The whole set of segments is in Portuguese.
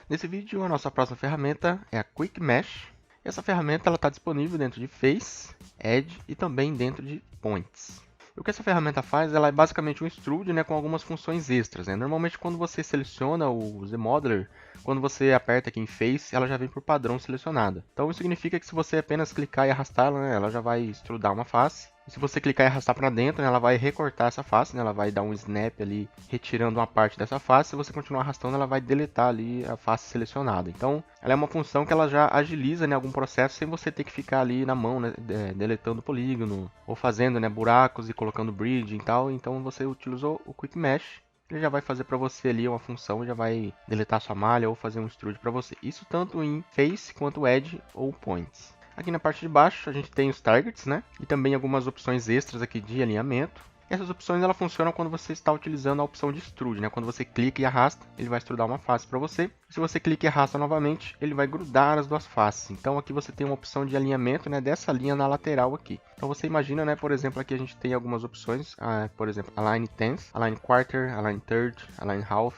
Nesse vídeo, a nossa próxima ferramenta é a Quick Mesh. Essa ferramenta está disponível dentro de Face, Edge e também dentro de Points. O que essa ferramenta faz, ela é basicamente um extrude, com algumas funções extras. Normalmente, quando você seleciona o ZModeler, quando você aperta aqui em Face, ela já vem por padrão selecionada. Então, isso significa que se você apenas clicar e arrastar, ela já vai extrudar uma face. E se você clicar e arrastar para dentro, ela vai recortar essa face, ela vai dar um snap ali, retirando uma parte dessa face. Se você continuar arrastando, ela vai deletar ali a face selecionada. Então, ela é uma função que ela já agiliza algum processo sem você ter que ficar ali na mão, deletando o polígono, ou fazendo buracos e colocando bridge e tal. Então, você utilizou o Quick Mesh. Ele já vai fazer para você ali uma função, já vai deletar sua malha ou fazer um extrude para você. Isso tanto em Face quanto Edge ou Points. Aqui na parte de baixo a gente tem os targets, e também algumas opções extras aqui de alinhamento. Essas opções ela funcionam quando você está utilizando a opção de extrude, Quando você clica e arrasta, ele vai extrudar uma face para você. Se você clica e arrasta novamente, ele vai grudar as duas faces. Então aqui você tem uma opção de alinhamento, dessa linha na lateral aqui. Então você imagina, por exemplo, aqui a gente tem algumas opções, por exemplo, Align Tenth, Align Quarter, Align Third, Align Half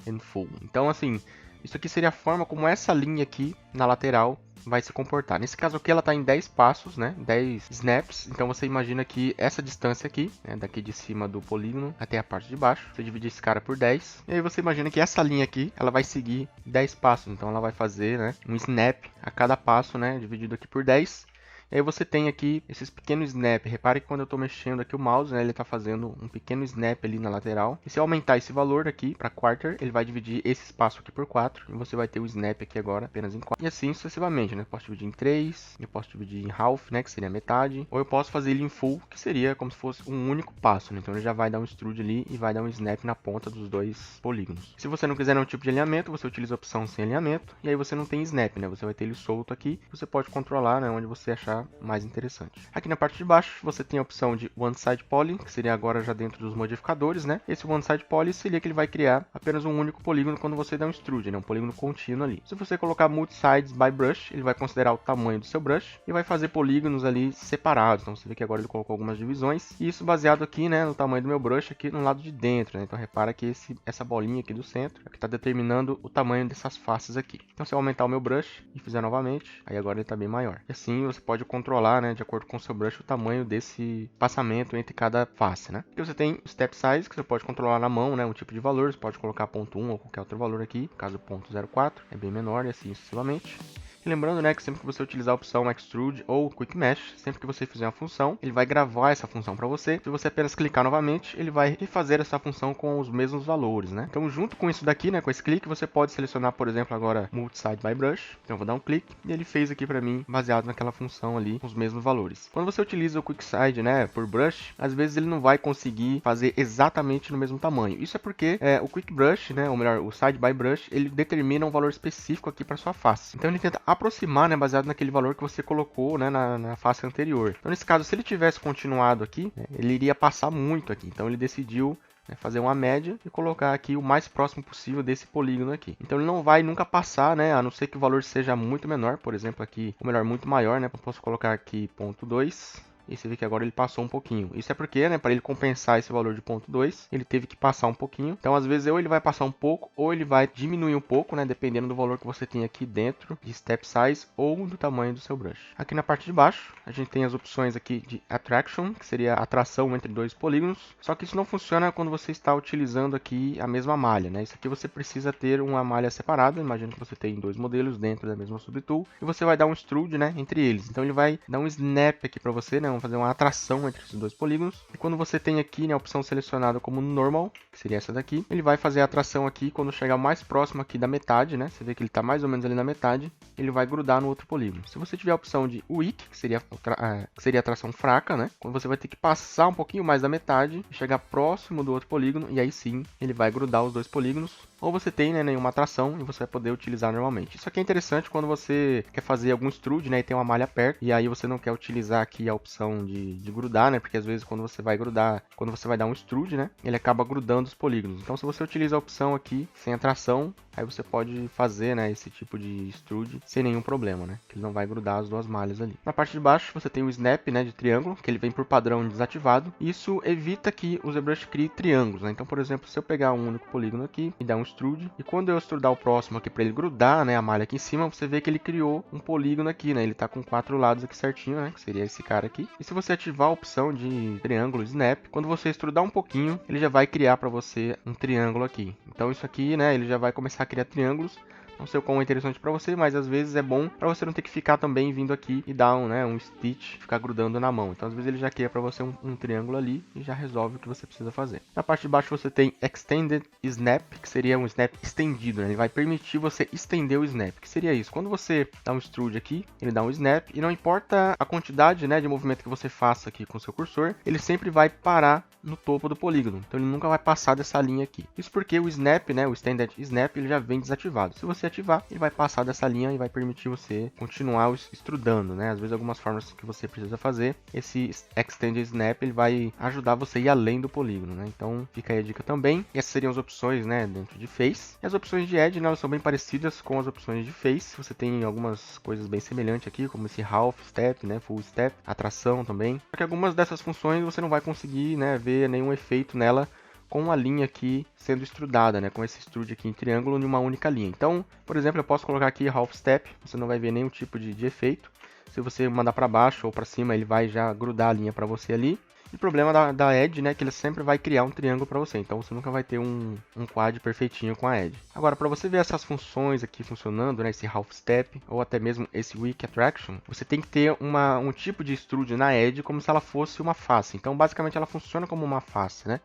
and Full. Então assim, isso aqui seria a forma como essa linha aqui na lateral vai se comportar. Nesse caso aqui ela está em 10 passos, 10 snaps. Então você imagina que essa distância aqui, daqui de cima do polígono até a parte de baixo, você divide esse cara por 10. E aí você imagina que essa linha aqui, ela vai seguir 10 passos. Então ela vai fazer um snap a cada passo, dividido aqui por 10. E aí você tem aqui esses pequenos snap. Repare que quando eu estou mexendo aqui o mouse, ele está fazendo um pequeno snap ali na lateral. E se eu aumentar esse valor aqui para quarter, ele vai dividir esse espaço aqui por 4. E você vai ter o snap aqui agora apenas em 4. E assim sucessivamente, Eu posso dividir em 3, eu posso dividir em half, que seria metade. Ou eu posso fazer ele em full, que seria como se fosse um único passo, Então ele já vai dar um extrude ali e vai dar um snap na ponta dos dois polígonos. Se você não quiser nenhum tipo de alinhamento, você utiliza a opção sem alinhamento. E aí você não tem snap, Você vai ter ele solto aqui. Você pode controlar, onde você achar mais interessante. Aqui na parte de baixo você tem a opção de One Side Poly, que seria agora já dentro dos modificadores, Esse One Side Poly seria que ele vai criar apenas um único polígono quando você der um extrude, um polígono contínuo ali. Se você colocar Multi Sides by Brush, ele vai considerar o tamanho do seu brush e vai fazer polígonos ali separados. Então você vê que agora ele colocou algumas divisões, e isso baseado aqui, no tamanho do meu brush aqui no lado de dentro, Então repara que essa bolinha aqui do centro é que está determinando o tamanho dessas faces aqui. Então se eu aumentar o meu brush e fizer novamente, aí agora ele está bem maior. E assim você pode controlar, de acordo com o seu brush, o tamanho desse passamento entre cada face, Aqui você tem o Step Size, que você pode controlar na mão, um tipo de valor. Você pode colocar 0.1 ou qualquer outro valor aqui, no caso 0.04, é bem menor e assim sucessivamente. E lembrando, que sempre que você utilizar a opção Extrude ou Quick Mesh, sempre que você fizer uma função, ele vai gravar essa função para você. Se você apenas clicar novamente, ele vai refazer essa função com os mesmos valores, Então, junto com isso daqui, com esse clique, você pode selecionar, por exemplo, agora Multi Side by Brush. Então, eu vou dar um clique e ele fez aqui para mim, baseado naquela função ali, com os mesmos valores. Quando você utiliza o Quick Side, por Brush, às vezes ele não vai conseguir fazer exatamente no mesmo tamanho. Isso é porque o Quick Brush, ou melhor, o Side by Brush, ele determina um valor específico aqui para sua face. Então, ele tenta aproximar, baseado naquele valor que você colocou, na face anterior. Então, nesse caso, se ele tivesse continuado aqui, ele iria passar muito aqui. Então, ele decidiu fazer uma média e colocar aqui o mais próximo possível desse polígono aqui. Então ele não vai nunca passar, a não ser que o valor seja muito menor, por exemplo aqui, ou melhor, muito maior, Eu posso colocar aqui 0.2. E você vê que agora ele passou um pouquinho. Isso é porque, para ele compensar esse valor de 0.2, ele teve que passar um pouquinho. Então, às vezes, ou ele vai passar um pouco, ou ele vai diminuir um pouco, dependendo do valor que você tem aqui dentro de Step Size ou do tamanho do seu brush. Aqui na parte de baixo, a gente tem as opções aqui de Attraction, que seria a atração entre dois polígonos. Só que isso não funciona quando você está utilizando aqui a mesma malha, Isso aqui você precisa ter uma malha separada. Imagina que você tem dois modelos dentro da mesma subtool. E você vai dar um extrude, entre eles. Então, ele vai dar um snap aqui para você, Vamos fazer uma atração entre esses dois polígonos. E quando você tem aqui, a opção selecionada como Normal, que seria essa daqui, ele vai fazer a atração aqui quando chegar mais próximo aqui da metade, Você vê que ele está mais ou menos ali na metade, ele vai grudar no outro polígono. Se você tiver a opção de Weak, que seria a atração fraca, quando você vai ter que passar um pouquinho mais da metade, chegar próximo do outro polígono, e aí sim, ele vai grudar os dois polígonos. Ou você tem nenhuma atração e você vai poder utilizar normalmente. Isso aqui é interessante quando você quer fazer algum extrude, e tem uma malha perto, e aí você não quer utilizar aqui a opção de grudar, porque às vezes quando você vai grudar, quando você vai dar um extrude, ele acaba grudando os polígonos. Então se você utiliza a opção aqui sem atração, aí você pode fazer, esse tipo de extrude sem nenhum problema, que ele não vai grudar as duas malhas ali. Na parte de baixo você tem o snap, de triângulo, que ele vem por padrão desativado. Isso evita que o ZBrush crie triângulos, Então, por exemplo, se eu pegar um único polígono aqui e dar um extrude. E quando eu extrudar o próximo aqui para ele grudar, né, a malha aqui em cima, você vê que ele criou um polígono aqui, né? Ele tá com 4 lados aqui certinho, né? Que seria esse cara aqui. E se você ativar a opção de triângulo snap, quando você extrudar um pouquinho, ele já vai criar para você um triângulo aqui. Então isso aqui, né, ele já vai começar a criar triângulos. Não sei o quão é interessante para você, mas às vezes é bom para você não ter que ficar também vindo aqui e dar um stitch, ficar grudando na mão. Então às vezes ele já cria para você um triângulo ali e já resolve o que você precisa fazer. Na parte de baixo você tem Extended Snap, que seria um snap estendido, né? Ele vai permitir você estender o snap. Que seria isso? Quando você dá um extrude aqui, ele dá um snap e não importa a quantidade, né, de movimento que você faça aqui com o seu cursor, ele sempre vai parar no topo do polígono. Então ele nunca vai passar dessa linha aqui. Isso porque o snap, né, o Extended Snap, ele já vem desativado. Se você ativar, ele vai passar dessa linha e vai permitir você continuar extrudando, né? Às vezes algumas formas que você precisa fazer, esse Extended Snap, ele vai ajudar você a ir além do polígono, né? Então fica aí a dica também. E essas seriam as opções, né, dentro de Face. E as opções de Edge, né, elas são bem parecidas com as opções de Face. Você tem algumas coisas bem semelhantes aqui, como esse Half Step, né, Full Step, atração também. Só que algumas dessas funções você não vai conseguir, né, ver nenhum efeito nela com a linha aqui sendo extrudada, né, com esse extrude aqui em triângulo em uma única linha. Então, por exemplo, eu posso colocar aqui Half Step, você não vai ver nenhum tipo de efeito. Se você mandar para baixo ou para cima, ele vai já grudar a linha para você ali. E o problema da Edge, né, que ele sempre vai criar um triângulo para você, então você nunca vai ter um quad perfeitinho com a Edge. Agora, para você ver essas funções aqui funcionando, né, esse Half Step ou até mesmo esse Weak Attraction, você tem que ter um tipo de extrude na Edge como se ela fosse uma face. Então, basicamente, ela funciona como uma face, né?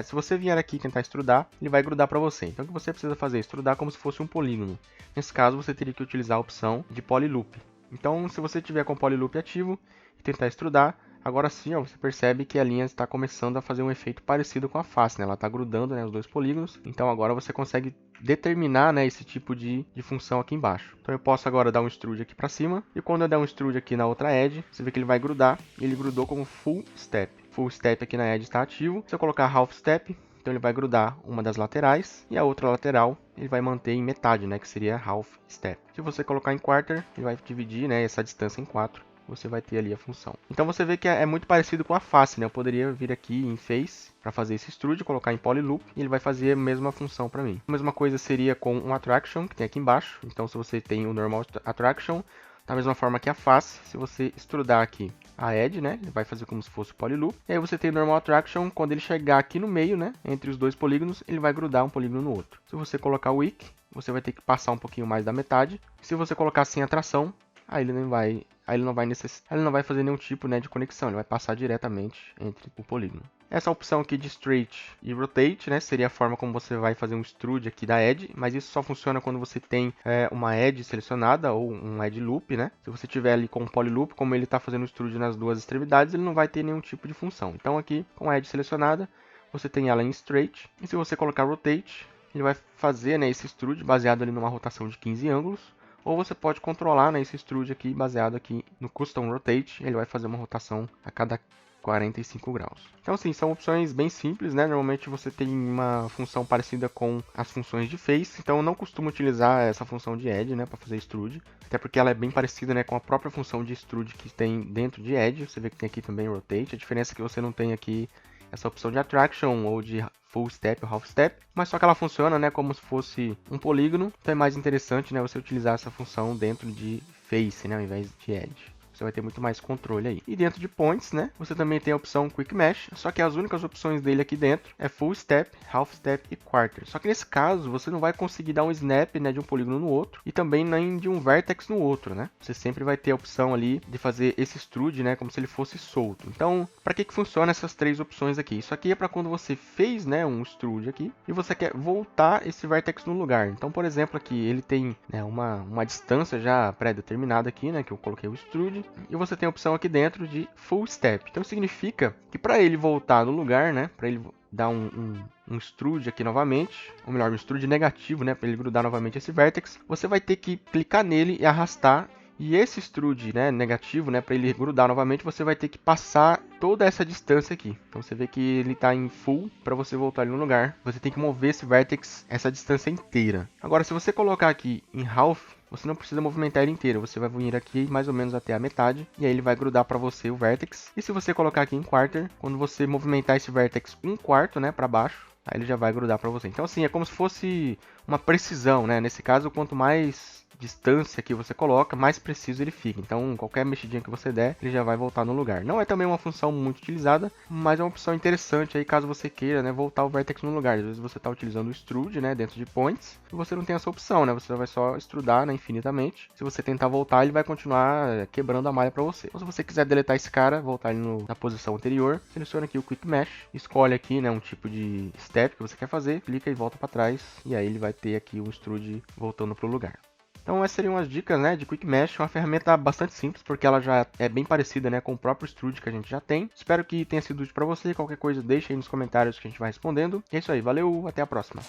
Se você vier aqui tentar extrudar, ele vai grudar para você. Então o que você precisa fazer é extrudar como se fosse um polígono. Nesse caso, você teria que utilizar a opção de Polyloop. Então, se você tiver com o Polyloop ativo e tentar extrudar, agora sim, ó, você percebe que a linha está começando a fazer um efeito parecido com a face, né? Ela está grudando, né, os dois polígonos. Então agora você consegue determinar, né, esse tipo de função aqui embaixo. Então eu posso agora dar um extrude aqui para cima. E quando eu der um extrude aqui na outra edge, você vê que ele vai grudar. E ele grudou como Full Step. Full Step aqui na edge está ativo. Se eu colocar Half Step, então ele vai grudar uma das laterais. E a outra lateral ele vai manter em metade, né, que seria Half Step. Se você colocar em Quarter, ele vai dividir, né, essa distância em 4. Você vai ter ali a função. Então você vê que é muito parecido com a face, né? Eu poderia vir aqui em Face para fazer esse extrude, colocar em Polyloop e ele vai fazer a mesma função para mim. A mesma coisa seria com um Attraction, que tem aqui embaixo. Então se você tem o Normal Attraction, da mesma forma que a face, se você extrudar aqui a Edge, né? Ele vai fazer como se fosse Polyloop. E aí você tem o Normal Attraction, quando ele chegar aqui no meio, né? Entre os dois polígonos, ele vai grudar um polígono no outro. Se você colocar o Weak, você vai ter que passar um pouquinho mais da metade. Se você colocar sem atração, aí ele não vai fazer nenhum tipo, né, de conexão, ele vai passar diretamente entre o polígono. Essa opção aqui de Straight e Rotate, né, seria a forma como você vai fazer um extrude aqui da Edge, mas isso só funciona quando você tem uma Edge selecionada ou um Edge Loop, né? Se você tiver ali com o Polyloop, como ele está fazendo o extrude nas duas extremidades, ele não vai ter nenhum tipo de função. Então aqui, com a Edge selecionada, você tem ela em Straight, e se você colocar Rotate, ele vai fazer, né, esse extrude baseado ali numa rotação de 15 ângulos. Ou você pode controlar, né, esse extrude aqui baseado aqui no Custom Rotate. Ele vai fazer uma rotação a cada 45 graus. Então, assim, são opções bem simples, né? Normalmente você tem uma função parecida com as funções de Face. Então, eu não costumo utilizar essa função de Edge, né, para fazer extrude. Até porque ela é bem parecida, né, com a própria função de extrude que tem dentro de Edge. Você vê que tem aqui também Rotate. A diferença é que você não tem aqui essa opção de Attraction ou de Full Step ou Half Step, mas só que ela funciona, né, como se fosse um polígono. Então é mais interessante, né, você utilizar essa função dentro de Face, né, ao invés de Edge. Você vai ter muito mais controle aí. E dentro de Points, né, você também tem a opção Quick Mesh, só que as únicas opções dele aqui dentro é Full Step, Half Step e Quarter. Só que nesse caso, você não vai conseguir dar um snap, né, de um polígono no outro e também nem de um vertex no outro, né? Você sempre vai ter a opção ali de fazer esse extrude, né, como se ele fosse solto. Então, para que funciona essas três opções aqui? Isso aqui é para quando você fez, né, um extrude aqui e você quer voltar esse vertex no lugar. Então, por exemplo, aqui ele tem, né, uma distância já pré-determinada aqui, né, que eu coloquei o extrude. E você tem a opção aqui dentro de Full Step. Então significa que para ele voltar no lugar, né, para ele dar um extrude aqui novamente, ou melhor, um extrude negativo, né, para ele grudar novamente esse vertex, você vai ter que clicar nele e arrastar. E esse extrude, né, negativo, né, para ele grudar novamente, você vai ter que passar toda essa distância aqui. Então você vê que ele está em full, para você voltar ele no lugar, você tem que mover esse vertex essa distância inteira. Agora, se você colocar aqui em half, você não precisa movimentar ele inteiro, você vai vir aqui mais ou menos até a metade, e aí ele vai grudar para você o vertex. E se você colocar aqui em quarter, quando você movimentar esse vertex um quarto, né, para baixo, Aí ele já vai grudar para você. Então assim, é como se fosse uma precisão, né? Nesse caso, quanto mais distância que você coloca, mais preciso ele fica. Então, qualquer mexidinha que você der, ele já vai voltar no lugar. Não é também uma função muito utilizada, mas é uma opção interessante aí caso você queira, né, voltar o vertex no lugar. Às vezes você está utilizando o extrude, né, dentro de points, e você não tem essa opção, né? Você vai só extrudar, né, infinitamente. Se você tentar voltar, ele vai continuar quebrando a malha para você. Então, se você quiser deletar esse cara, voltar ele na posição anterior, seleciona aqui o Quick Mesh, escolhe aqui, né, um tipo de step que você quer fazer, clica e volta para trás, e aí ele vai ter aqui o extrude voltando para o lugar. Então essas seriam as dicas, né, de Quick Mesh, uma ferramenta bastante simples, porque ela já é bem parecida, né, com o próprio Extrude que a gente já tem. Espero que tenha sido útil para você, qualquer coisa deixa aí nos comentários que a gente vai respondendo. E é isso aí, valeu, até a próxima.